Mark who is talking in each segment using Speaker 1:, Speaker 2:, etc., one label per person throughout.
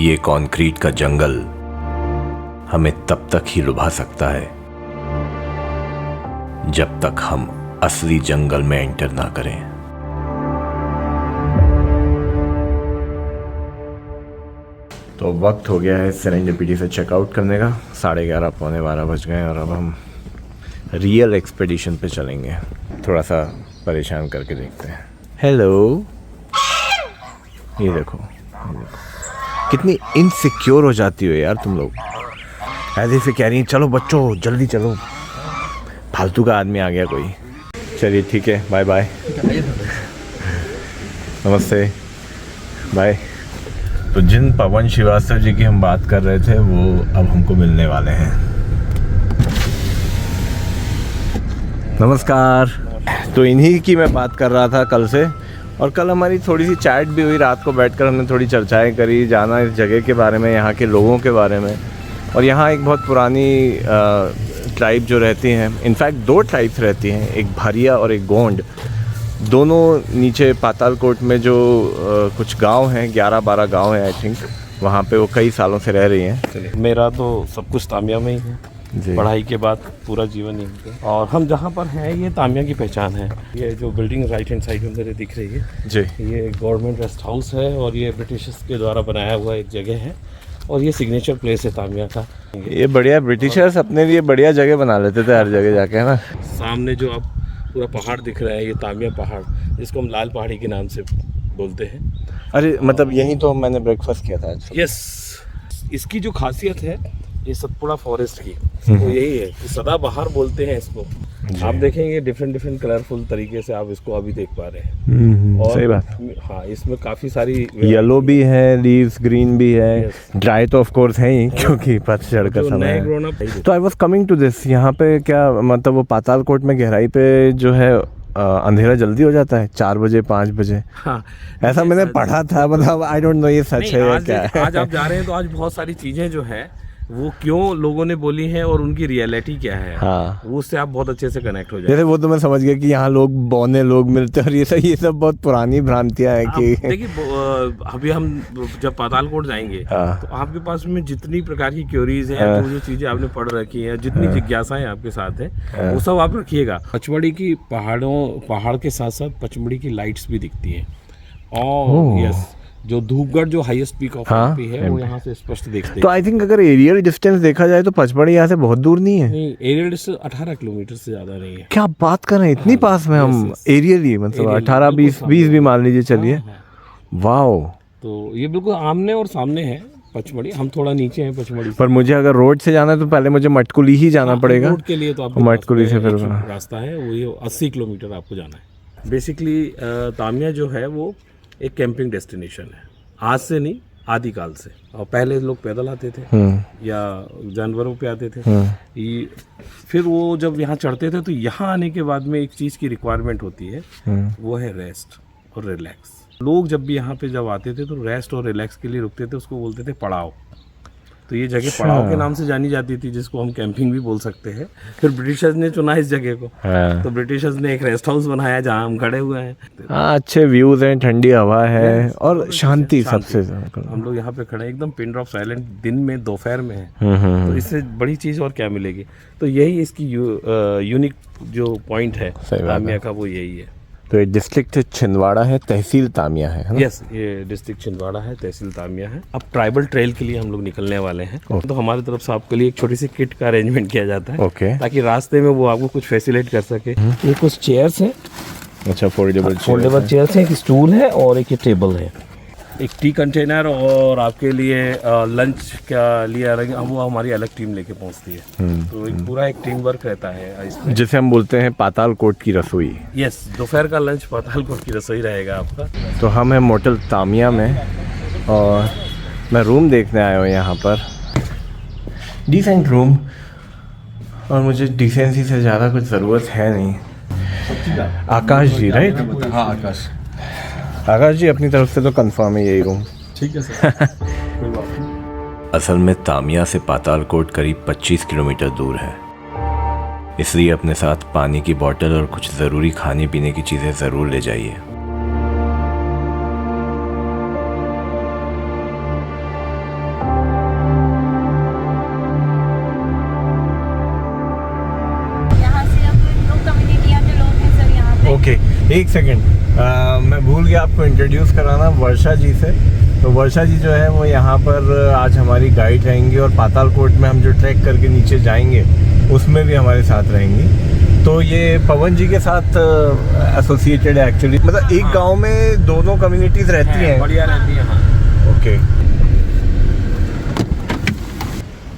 Speaker 1: ये कंक्रीट का जंगल हमें तब तक ही लुभा सकता है जब तक हम असली जंगल में एंटर ना करें। तो वक्त हो गया है सेरेंडिपिटी से चेकआउट करने का। 11:30 पौने 12 बज गए और अब हम रियल एक्सपेडिशन पे चलेंगे। थोड़ा सा परेशान करके देखते हैं। हेलो, ये देखो कितनी इनसिक्योर हो जाती हो यार तुम लोग। ऐसे से कह रही हैं चलो बच्चों जल्दी चलो, फालतू का आदमी आ गया कोई। चलिए ठीक है, बाय बाय, नमस्ते, बाय। तो जिन पवन श्रीवास्तव जी की हम बात कर रहे थे वो अब हमको मिलने वाले हैं। नमस्कार। तो इन्हीं की मैं बात कर रहा था कल से, और कल हमारी थोड़ी सी चैट भी हुई। रात को बैठकर हमने थोड़ी चर्चाएं करी, जाना इस जगह के बारे में, यहाँ के लोगों के बारे में। और यहाँ एक बहुत पुरानी ट्राइब जो रहती हैं, इनफैक्ट 2 ट्राइब्स रहती हैं, एक भारिया और एक गोंड। दोनों नीचे पातालकोट में जो कुछ गांव हैं, 11-12 गांव हैं आई थिंक, वहाँ पे वो कई सालों से रह रही हैं।
Speaker 2: मेरा तो सब कुछ तामिया में ही है, पढ़ाई के बाद पूरा जीवन यहीं पे। और हम जहाँ पर हैं ये तामिया की पहचान है। ये जो बिल्डिंग राइट हैंड साइड में मेरे दिख रही है
Speaker 1: जी,
Speaker 2: ये गवर्नमेंट रेस्ट हाउस है और ये ब्रिटिशर्स के द्वारा बनाया हुआ एक जगह है और ये सिग्नेचर प्लेस है तामिया का।
Speaker 1: ये बढ़िया, ब्रिटिशर्स अपने लिए बढ़िया जगह बना लेते थे हर जगह जाके, है ना।
Speaker 2: सामने जो आप पूरा पहाड़ दिख रहा है ये तामिया पहाड़, जिसको हम लाल पहाड़ी के नाम से बोलते हैं।
Speaker 1: अरे मतलब यहीं तो मैंने ब्रेकफास्ट किया था आज।
Speaker 2: यस, इसकी जो खासियत है ये सतपुड़ा फॉरेस्ट की, तो यही है कि सदाबहार बोलते हैं इसको। आप देखेंगे डिफरेंट कलरफुल तरीके से आप इसको अभी देख पा रहे हैं। और
Speaker 1: सही बात।
Speaker 2: हाँ, इसमें काफ़ी सारी
Speaker 1: येलो भी है, लीव्स ग्रीन भी है, ड्राई तो ऑफ कोर्स है ही क्योंकि पतझड़ का समय है। तो I was coming to this, यहाँ पे क्या मतलब वो पातालकोट में गहराई पे जो है अंधेरा जल्दी हो जाता है 4 बजे 5 बजे।
Speaker 2: हाँ,
Speaker 1: ऐसा मैंने पढ़ा था, मतलब आई डोंट नो ये सच है या क्या है।
Speaker 2: आज आप जा रहे हैं तो आज बहुत सारी चीज़ें जो है वो क्यों लोगों ने बोली है और उनकी रियलिटी क्या है,
Speaker 1: हाँ,
Speaker 2: वो उससे आप बहुत अच्छे से कनेक्ट हो जाए।
Speaker 1: जैसे वो तो मैं समझ गया कि यहाँ लोग बौने लोग मिलते हैं और ये सब बहुत पुरानी भ्रांतियां हैं कि
Speaker 2: देखिए अभी हम जब पातालकोट जाएंगे तो आपके पास में जितनी प्रकार की क्योरीज हैं, जो चीजें आपने पढ़ रखी हैं, जितनी जिज्ञासाएं आपके साथ है, वो सब आप रखिएगा। पचमढ़ी की पहाड़ के साथ साथ पचमढ़ी की लाइट्स भी दिखती है। और यस, जो धूपगढ़ जो हाईएस्ट पीक ऑफ एमपी है वो यहाँ से स्पष्ट देखते हैं।
Speaker 1: तो आई थिंक अगर एरियल डिस्टेंस देखा जाए तो पचमढ़ी यहाँ से बहुत दूर नहीं है।
Speaker 2: नहीं, एरियल डिस्टेंस 18 किलोमीटर से ज्यादा नहीं है।
Speaker 1: क्या बात कर रहे हैं, इतनी पास में हम एरियली, मतलब 18-20 भी मान लीजिए, चलिए। वाओ,
Speaker 2: तो ये बिल्कुल आमने और सामने है पचमढ़ी। हम थोड़ा नीचे हैं पचमढ़ी,
Speaker 1: पर मुझे अगर रोड से जाना है तो पहले मुझे मटकुली ही जाना पड़ेगा।
Speaker 2: रोड के लिए तो आपको
Speaker 1: मटकुली से फिर
Speaker 2: रास्ता है वो, ये 80 किलोमीटर आपको जाना है। बेसिकली तामिया जो है वो एक कैंपिंग डेस्टिनेशन है, आज से नहीं आदिकाल से। और पहले लोग पैदल आते थे या जानवरों पे आते थे। फिर वो जब यहाँ चढ़ते थे तो यहाँ आने के बाद में एक चीज़ की रिक्वायरमेंट होती है, वो है रेस्ट और रिलैक्स। लोग जब भी यहाँ पे जब आते थे तो रेस्ट और रिलैक्स के लिए रुकते थे, उसको बोलते थे पड़ाव। तो ये जगह पड़ाव के नाम से जानी जाती थी, जिसको हम कैंपिंग भी बोल सकते हैं। फिर ब्रिटिशर्स ने चुना इस जगह को, तो ब्रिटिशर्स ने एक रेस्ट हाउस बनाया जहाँ हम खड़े हुए हैं।
Speaker 1: हाँ, अच्छे व्यूज हैं, ठंडी हवा है और शांति सबसे ज्यादा।
Speaker 2: हम लोग यहाँ पे खड़े हैं एकदम पिन ड्रॉप साइलेंट, दिन में दोपहर में है, तो इससे बड़ी चीज़ और क्या मिलेगी। तो यही इसकी यूनिक जो पॉइंट है तामिया का, वो यही है।
Speaker 1: तो ये डिस्ट्रिक्ट छिंदवाड़ा है, तहसील तामिया है ना?
Speaker 2: यस, ये डिस्ट्रिक्ट छिंदवाड़ा है, तहसील तामिया है। अब ट्राइबल ट्रेल के लिए हम लोग निकलने वाले हैं, तो हमारी तरफ से आपके लिए एक छोटी सी किट का अरेंजमेंट किया जाता है, ताकि रास्ते में वो आपको कुछ फैसिलिटेट कर सके। ये कुछ चेयर्स हैं,
Speaker 1: अच्छा, फोल्डेबल
Speaker 2: चेयर्स हैं, एक स्टूल है और एक ये टेबल है, एक टी कंटेनर, और आपके लिए लंच का लिए वो हमारी अलग टीम लेके पहुंचती है। तो एक पूरा एक टीम वर्क रहता है इसमें,
Speaker 1: जिसे हम बोलते हैं पातालकोट की रसोई।
Speaker 2: यस, दोपहर का लंच पातालकोट की रसोई रहेगा आपका।
Speaker 1: तो हम हैं मोटल तामिया में और मैं रूम देखने आया हूँ यहाँ पर। डिसेंट रूम, और मुझे डिसेंसी से ज़्यादा कुछ ज़रूरत है नहीं। आकाश जी, राइट?
Speaker 3: हाँ,
Speaker 1: आकाश जी अपनी तरफ से तो कंफर्म है यही रूम।
Speaker 3: ठीक है सर, कोई बात नहीं।
Speaker 1: असल में तामिया से पातालकोट करीब 25 किलोमीटर दूर है, इसलिए अपने साथ पानी की बोतल और कुछ ज़रूरी खाने पीने की चीज़ें ज़रूर ले जाइए। ओके, एक सेकंड, मैं भूल गया आपको इंट्रोड्यूस कराना वर्षा जी से। तो वर्षा जी जो है वो यहाँ पर आज हमारी गाइड रहेंगी और पातालकोट में हम जो ट्रैक करके नीचे जाएंगे उसमें भी हमारे साथ रहेंगी। तो ये पवन जी के साथ एसोसिएटेड है एक्चुअली, मतलब एक गांव में दोनों कम्युनिटीज़ रहती हैं।
Speaker 2: बढ़िया रहती है। हाँ,
Speaker 1: ओके,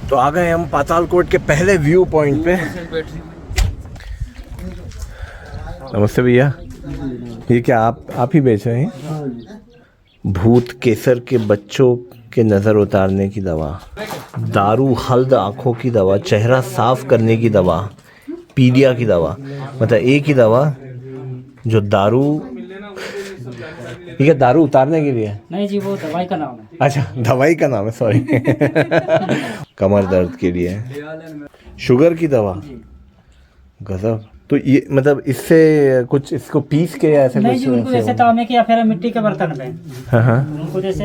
Speaker 1: तो आ गए हम पातालकोट के पहले व्यू पॉइंट पे। नमस्ते भैया, ये क्या आप ही बेच रहे हैं? भूत केसर के बच्चों के नज़र उतारने की दवा, दारू हल्द आँखों की दवा, चेहरा साफ करने की दवा, पीलिया की दवा, मतलब एक ही दवा जो दारू, ये क्या दारू उतारने के लिए?
Speaker 4: नहीं जी, वो दवाई का नाम है।
Speaker 1: अच्छा, दवाई का नाम है, सॉरी। कमर दर्द के लिए, शुगर की दवा, गजब। तो ये मतलब इससे कुछ इसको पीस के ऐसे
Speaker 4: नहीं
Speaker 1: कुछ
Speaker 4: जी, उनको जैसे तांबे के या फिर मिट्टी के बर्तन में
Speaker 1: हाँ,
Speaker 4: उनको जैसे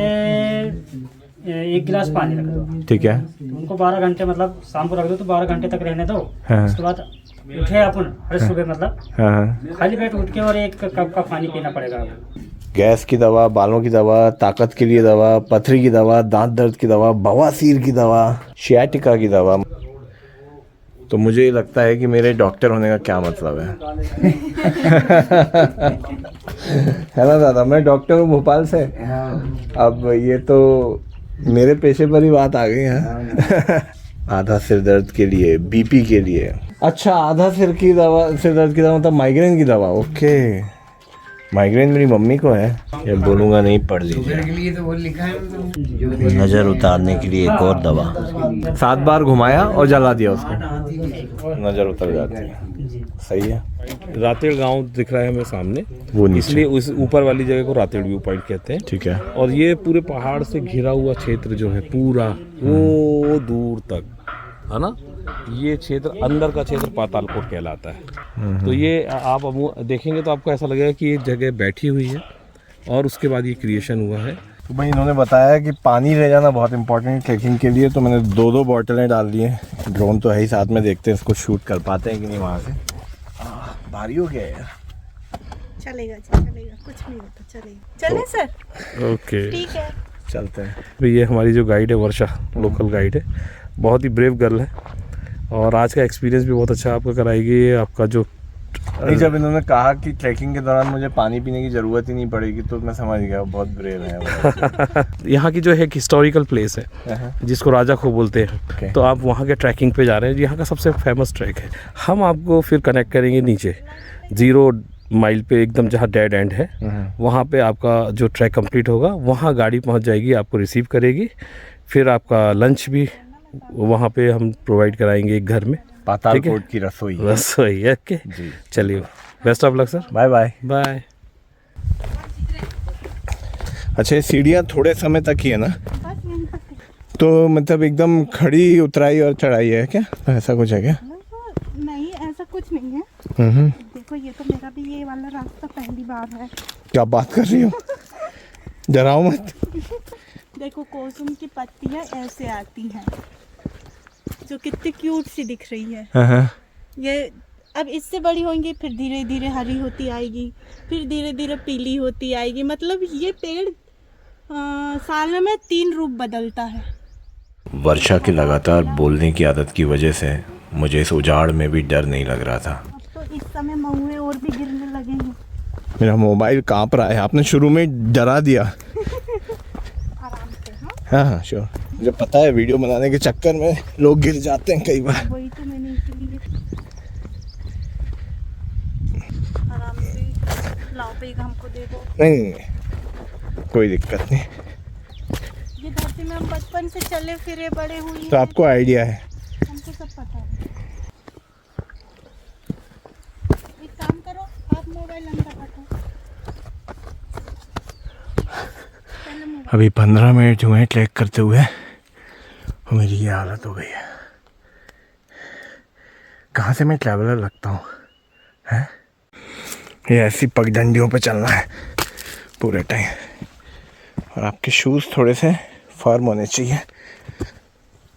Speaker 4: 1 गिलास पानी रख दो,
Speaker 1: ठीक है।
Speaker 4: उनको 12 घंटे, मतलब शाम को रख दो तो 12 घंटे तक रहने दो।
Speaker 1: हाँ।
Speaker 4: उसके बाद उठे अपन हर सुबह, मतलब
Speaker 1: हाँ,
Speaker 4: खाली पेट उठ के और 1 कप का पानी पीना पड़ेगा आपको।
Speaker 1: गैस की दवा, बालों की दवा, ताकत के लिए दवा, पथरी की दवा, दांत दर्द की दवा, बवासीर की दवा, शियाटिका की दवा। तो मुझे ये लगता है कि मेरे डॉक्टर होने का क्या मतलब है। है ना दादा, मैं डॉक्टर हूँ भोपाल से। अब ये तो मेरे पेशे पर ही बात आ गई है। आधा सिर दर्द के लिए, बीपी के लिए। अच्छा, आधा सिर की दवा, सिर दर्द की दवा मतलब माइग्रेन की दवा। ओके, माइग्रेन मेरी मम्मी को है, ये बोलूँगा नहीं, पढ़ लीजिए। नज़र उतारने के लिए एक और दवा, 7 बार घुमाया और जला दिया उसको, नज़र उतर जाती है। सही है।
Speaker 2: रातेड़ गांव दिख रहा है हमें सामने,
Speaker 1: वो नीचे।
Speaker 2: इसलिए उस ऊपर वाली जगह को रातेड़ व्यू पॉइंट कहते हैं।
Speaker 1: ठीक है।
Speaker 2: और ये पूरे पहाड़ से घिरा हुआ क्षेत्र जो है पूरा वो दूर तक, है ना, ये क्षेत्र अंदर का क्षेत्र पातालकोट कहलाता है। तो ये आप देखेंगे तो आपको ऐसा लगेगा कि ये जगह बैठी हुई है और उसके बाद ये क्रिएशन हुआ है।
Speaker 1: तो भाई इन्होंने बताया कि पानी ले जाना बहुत इंपॉर्टेंट है ट्रैकिंग के लिए, तो मैंने 2 बोतलें डाल दी हैं। ड्रोन तो है ही साथ में, देखते हैं इसको शूट कर पाते हैं कि नहीं वहाँ से। भारी हो गया यार।
Speaker 5: चलेगा जी, चलेगा, कुछ नहीं होता, चलेगा। चले सर?
Speaker 2: ओके,
Speaker 5: ठीक है,
Speaker 1: चलते हैं।
Speaker 2: तो ये हमारी जो गाइड है वर्षा, लोकल गाइड है, बहुत ही ब्रेव गर्ल है और आज का एक्सपीरियंस भी बहुत अच्छा आपका कराएगी। आपका जो
Speaker 1: नहीं, जब इन्होंने कहा कि ट्रैकिंग के दौरान मुझे पानी पीने की ज़रूरत ही नहीं पड़ेगी तो मैं समझ गया बहुत ब्रेव है।
Speaker 2: यहाँ की जो है एक हिस्टोरिकल प्लेस है जिसको राजा खो बोलते हैं।
Speaker 1: Okay.
Speaker 2: तो आप वहाँ के ट्रैकिंग पे जा रहे हैं, यहाँ का सबसे फेमस ट्रैक है। हम आपको फिर कनेक्ट करेंगे नीचे 0 माइल पे, एकदम जहाँ डेड एंड है वहाँ पे आपका जो ट्रैक कंप्लीट होगा, वहाँ गाड़ी पहुँच जाएगी, आपको रिसीव करेगी। फिर आपका लंच भी वहाँ पे हम प्रोवाइड कराएंगे एक घर में,
Speaker 1: पातालकोट की रसोई।
Speaker 2: रसोई है। ओके, चलिए, best of luck sir.
Speaker 1: Bye bye.
Speaker 2: Bye.
Speaker 1: अच्छा, ये सीढ़ियाँ थोड़े समय तक ही है ना? तो मतलब एकदम खड़ी उतराई और चढ़ाई है क्या? तो ऐसा कुछ है क्या?
Speaker 5: नहीं, ऐसा कुछ नहीं है। देखो, ये तो मेरा भी ये वाला रास्ता पहली बार है।
Speaker 1: क्या बात कर रही हो? डराओ मत।
Speaker 5: देखो, कोसुम की पत्तियां ऐसे आती हैं जो कितनी क्यूट सी दिख रही है। ये अब इससे बड़ी होंगी, फिर धीरे धीरे हरी होती आएगी, फिर धीरे धीरे पीली होती आएगी। मतलब ये पेड़ साल में 3 रूप बदलता है।
Speaker 1: वर्षा की लगातार बोलने की आदत की वजह से मुझे इस उजाड़ में भी डर नहीं लग रहा था।
Speaker 5: अब तो इस समय महुए और भी गिरने लगे हैं।
Speaker 1: मेरा मोबाइल कांप रहा है, आपने शुरू में डरा दिया।
Speaker 5: आराम से।
Speaker 1: हाँ, श्योर। मुझे पता है वीडियो बनाने के चक्कर में लोग गिर जाते हैं कई बार।
Speaker 5: वही तो मैंने इसीलिए आराम से लाओ पे हमको दे दो।
Speaker 1: नहीं, कोई दिक्कत नहीं।
Speaker 5: ये धरती में हम बचपन से चले फिरे बड़े हुए
Speaker 1: तो आपको आइडिया है?
Speaker 5: हमको सब पता है। एक काम करो, आप मोबाइल अंदर रखो।
Speaker 1: अभी 15 मिनट हुए हैं ट्रैक करते हुए और मेरी ये हालत हो गई है। कहाँ से मैं ट्रैवलर लगता हूँ, हैं? ये ऐसी पगडंडियों पे चलना है पूरे टाइम, और आपके शूज़ थोड़े से फर्म होने चाहिए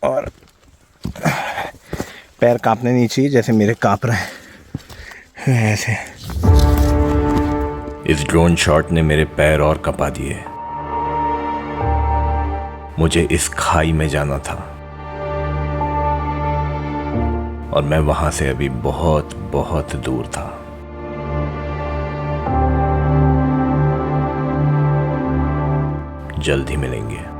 Speaker 1: और पैर कांपने नहीं चाहिए जैसे मेरे कांप रहे हैं ऐसे। इस ड्रोन शॉट ने मेरे पैर और कपा दिए। मुझे इस खाई में जाना था और मैं वहां से अभी बहुत बहुत दूर था। जल्द ही मिलेंगे।